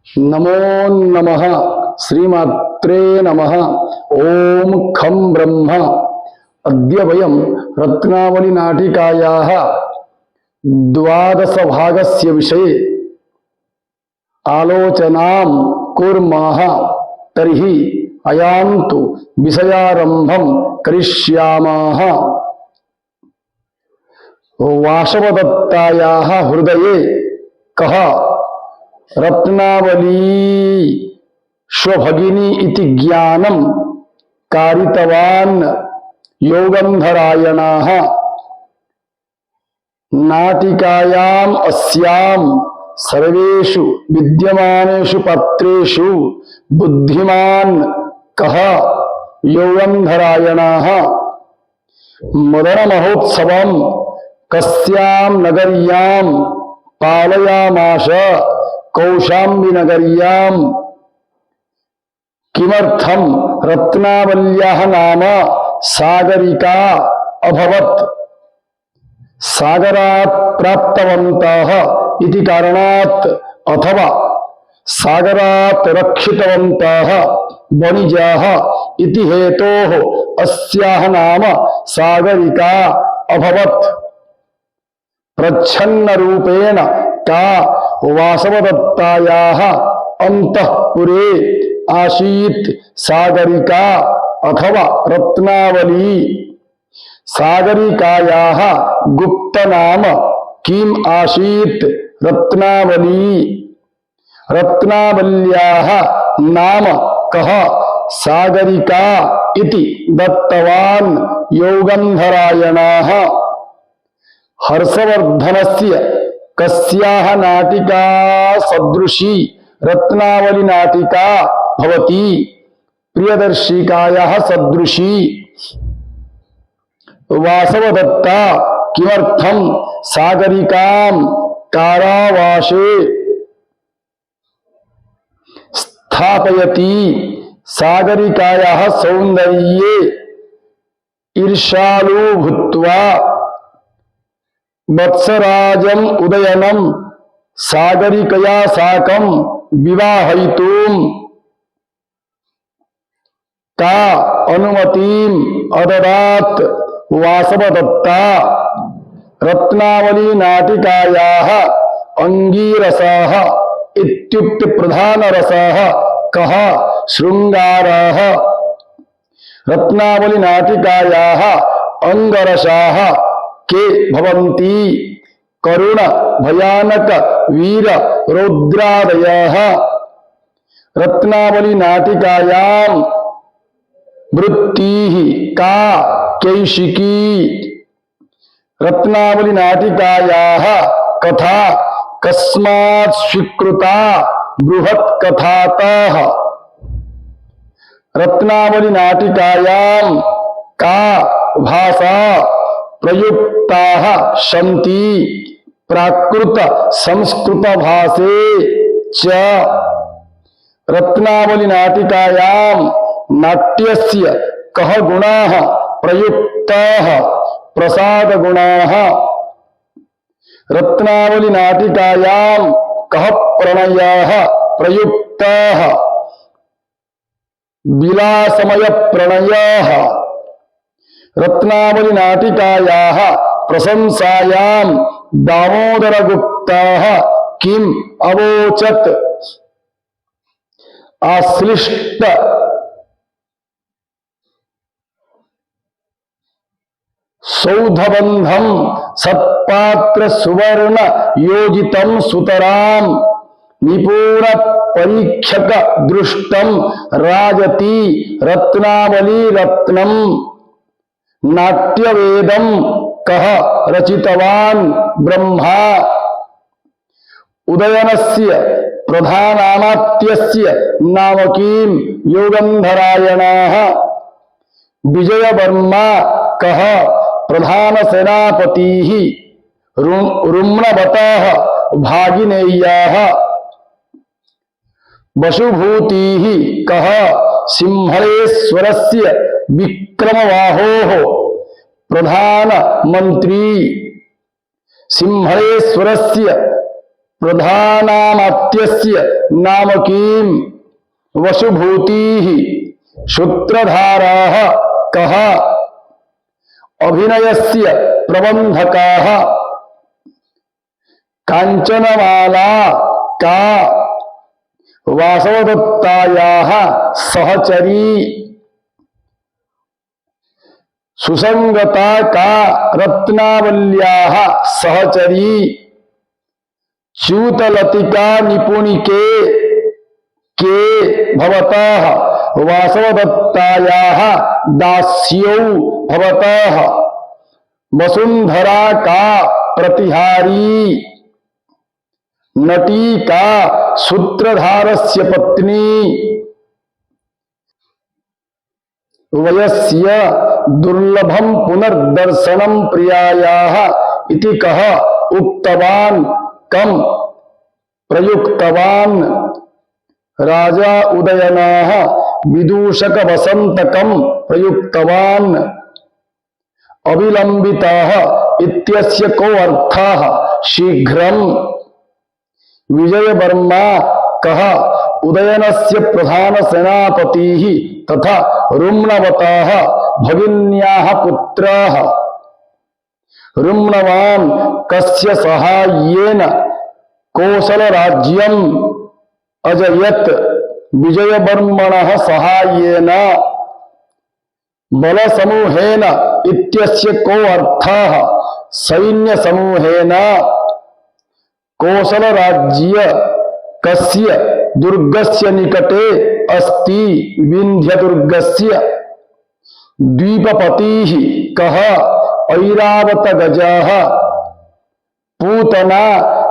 नमो नमः श्रीमात्रे नमः। ओम खं ब्रह्म। अद्य वयं रत्नावली नाटिकायाः द्वादश भागस्य विषये आलोचनां कुर्मः। तर्हि अयान्तु विषयारम्भं करिष्यामः। वासवदत्तायाः हृदये कः रत्नावली स्वभगिनी इति ज्ञानं कारितवान् योगन्धरायणः। नाटिकायाम् अस्यां सर्वेषु विद्यमानेषु पात्रेषु बुद्धिमान् कः योगन्धरायणः। मदन महोत्सवं कस्यां नगर्यां पालयामास कौशाम्बी नगर्यां। किमर्थं रत्नावल्याः नाम सागरिका अभवत्। सागरात् प्राप्तवन्तः इति कारणात् अथवा सागरात् रक्षितवन्तः वणिजाः इति हेतोः अस्याः नाम सागरिका अभवत्। प्रच्छन्नरूपेण का वासवदत्तायाः अंतःपुरे आसीत् सागरिका अथवा रत्नावली। सागरिकायाः गुप्तनाम किम् आसीत् रत्नावली। रत्नावल्याः नाम कः सागरिका इति दत्तवान् योगन्धरायणः। हर्षवर्धनस्य कस्याः नाटिका सदृशी रत्नावली नाटिका भवति। प्रियदर्शिकायाः सदृशी। वासवदत्ता किमर्थं सागरिकां कारावासे स्थापयति। सागरिकायाः सौन्दर्ये ईर्ष्यालु भूत्वा वत्सराजम् उदयनं सागरिकया साकं विवाहयितुं का अनुमतिम् अददात् वासवदत्ता। रत्नावली नाटिकायाः अंगीरसः इत्युक्ते प्रधानरसः कः शृंगारः। रत्नावली नाटिकायाः अंगरसाः के भवन्ति। करुण भयानक वीर रौद्रादयः। रत्नावली नाटिकायां वृत्तिः का कैशिकी। रत्नावली नाटिकायाः कथा कस्मात् स्वीकृता बृहत् कथातः। रत्नावली नाटिकायां का भाषा प्रयुक्ताः सन्ति। प्राकृत संस्कृत भाषे च। रत्नावली नाटिकायां नाट्यस्य कः गुणाः प्रयुक्ताः प्रसाद गुणाः। रत्नावली नाटिकायां कः प्रणयः प्रयुक्ताः विलासमय प्रणयः। रत्नावली नाटिकायाः प्रशंसायां दामोदरगुप्तः किम् अवोचत्। आश्लिष्ट सौधबन्धं सत्पात्र सुवर्ण योजितं सुतरां निपुण परीक्षक दृष्टं राजति रत्नावली रत्नम्। नाट्यवेदं कः रचितवान् ब्रह्मा। उदयनस्य प्रधानामात्यस्य नाम किं योगन्धरायणः। विजयवर्मा कः प्रधान सेनापतिः। रुम्णवतः भागिनेयः। वसुभूतिः कः सिंहलेश्वरस्य विक्रमबाहोः प्रधान मंत्री। सिंहलेश्वरस्य प्रधानामात्यस्य नामकीं वसुभूतिः सूत्रधाराः कः अभिनयस्य प्रबंधकाः कांचनमाला का वासवदत्तायाः सहचरी सुसंगता का रत्नावल्याः सहचरी च्यूतलतिका निपुणिके के भवतः वासवदत्तायाः दास्यौ भवतः वसुंधरा का प्रतिहारी नटी का सूत्रधारस्य पत्नी वयस्य दुर्लभं पुनर्दर्शनं प्रियायाः इति कः उक्तवान् कं प्रयुक्तवान् राजा उदयनः विदूषक वसंतकं प्रयुक्तवान् अविलंबितः इत्यस्य को अर्थः शीघ्रं विजयवर्मा कः उदयनस्य प्रधान सेनापतिः तथा रुम्णवतः भगिन्याः पुत्रः रुम्णवान् कस्य सहाय्येन कोसल राज्यम् अजयत् विजयवर्मणः सहाय्येन बलसमूहेन इत्यस्य को अर्थः सैन्य समूहेन कोसल राज्य कस्य दुर्गस्य निकटे अस्ति विंध्य दुर्गस्य द्वीपपतिः कः ऐरावत गजः पूतना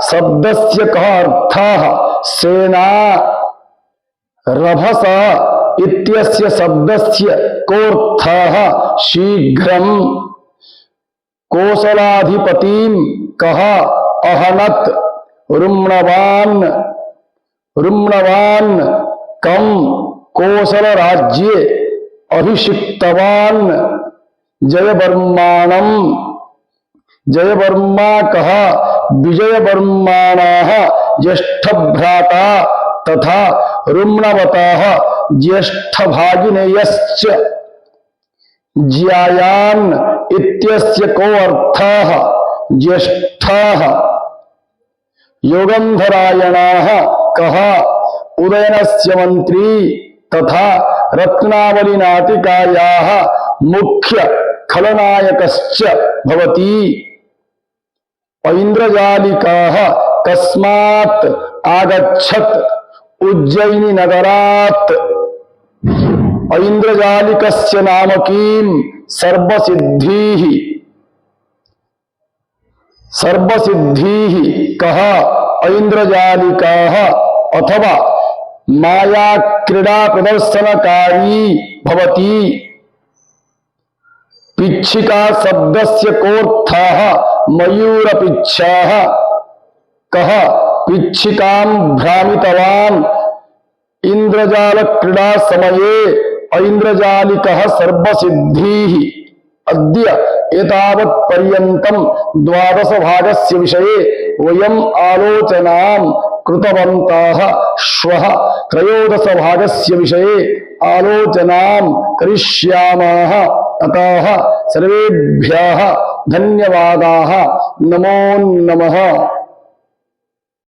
शब्दस्य कः अर्थः सेना रभस इत्यस्य शब्दस्य कोऽर्थः शीघ्रं कोसलाधिपतिं कः अहनत् रुम्णवान् रुम्णवान् कं कोसल राज्ये अभिषिक्तवान् जयवर्माणं जयवर्मा कः विजयवर्माणः ज्येष्ठभ्राता तथा रुम्णवतः ज्येष्ठभागिनेयश्च ज्यायान् इत्यस्य को अर्थः ज्येष्ठः योगंधरायणाः कः उदयनस्य मंत्री तथा रत्नावली नाटिकायाः मुख्य खलनायकश्च भवति ऐन्द्रजालिकाः कस्मात् आगच्छत् उज्जयिनी नगरात् ऐन्द्रजालिकस्य नामकीं सर्वसिद्धिः सर्वसिद्धिः कः ऐन्द्रजालिकाः अथवा माया क्रीडा प्रदर्शनकारी भवति पिच्छिका शब्दस्य कोऽर्थः मयूरपिच्छाः कः पिच्छिकां भ्रामितवान् इंद्रजाल क्रीडा समये ऐन्द्रजालिकः सर्वसिद्धिः अद्य एतावत् पर्यन्तं 12 भागस्य विषये वयम् आलोचनां कृतवन्तः श्वः 13 भागस्य विषये आलोचनां करिष्यामः अतः सर्वेभ्यः धन्यवादाः नमो नमः।